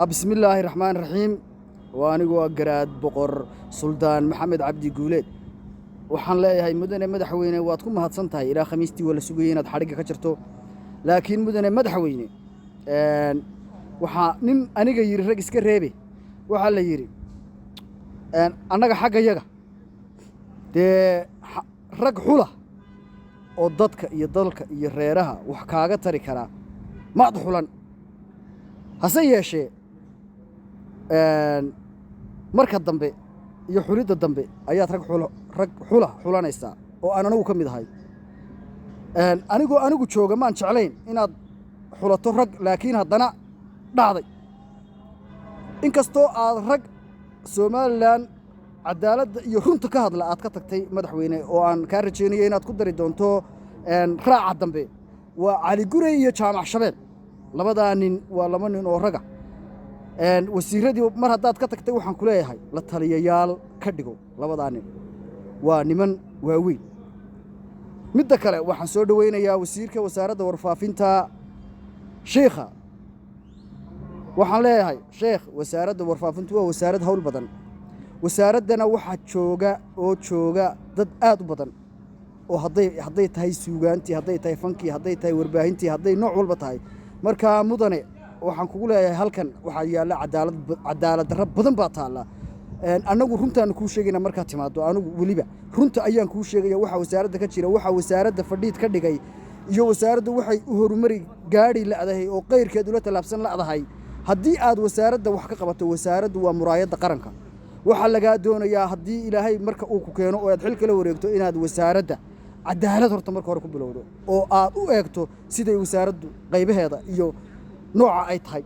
بسم الله الرحمن الرحيم وأنا قراد بقر سلطان محمد عبدي جولد وحن لا هاي مدن مدحوينه واتكم مهتصنتها إلى خميستي ولا سوقيين الحرقة كشرتو لكن مدن مدحوينه وحن أنا جاي رجس كرهبي وحلا يري أنا حاجة يجا ده رج حلا وضدك يضلك يريرها وحكاجة تركها ما دخلان هسي شيء marka dambe iyo xulida dambe ayaad rag xulanaysaa oo aan anagu kamid ahay anigu jooga maan jeclayn inaad xulato rag laakiin haddana dhacday inkastoo aad rag Soomaaliland cadaaladda iyo runta ka hadla aad ka tagtay madaxweyne oo aan ka rajeenayo inaad ku dari doonto raaca dambe waa Cali Gurey iyo Jaamac Shabeel labada nin waa laba nin oo raga wasiiradii mar haddaad ka tagtay waxaan ku leeyahay la taliyayaal ka dhigo labada nin waa niman waaweyn midda kale waxaan soo dhaweynayaa wasiirka wasaaradda warfaafinta sheekha waxaan leeyahay sheekh wasaaradda warfaafintu waa wasaarad hawl badan wasaaradana waxa jooga dad aad u badan oo hadday tahay suugaantii hadday tahay fankii hadday tahay warbaahintii hadday nooc walba tahay marka mudane waxaan kugu leeyahay halkan waxa yaala cadaalad darro badan baa taala anagu runtaan ku sheegayna marka timaado anigu waliba runta ayaan ku sheegaya waxa wasaaradda ka jira waxa wasaaradda fadhiid ka dhigay iyo wasaaraddu waxay u horumari gaari laadahay oo qeyrkeed ula talaabsan laadahay haddii aad wasaaradda wax ka qabato wasaaraddu waa muraayadda qaranka waxa laga doonayaa haddii ilaahay marka uu ku keeno oo aad xil kala wareegto inaad wasaaradda cadaalad horta marka hore ku bilowdo oo aad u eegto siday wasaaraddu qaybaheeda iyo nooca ay tahay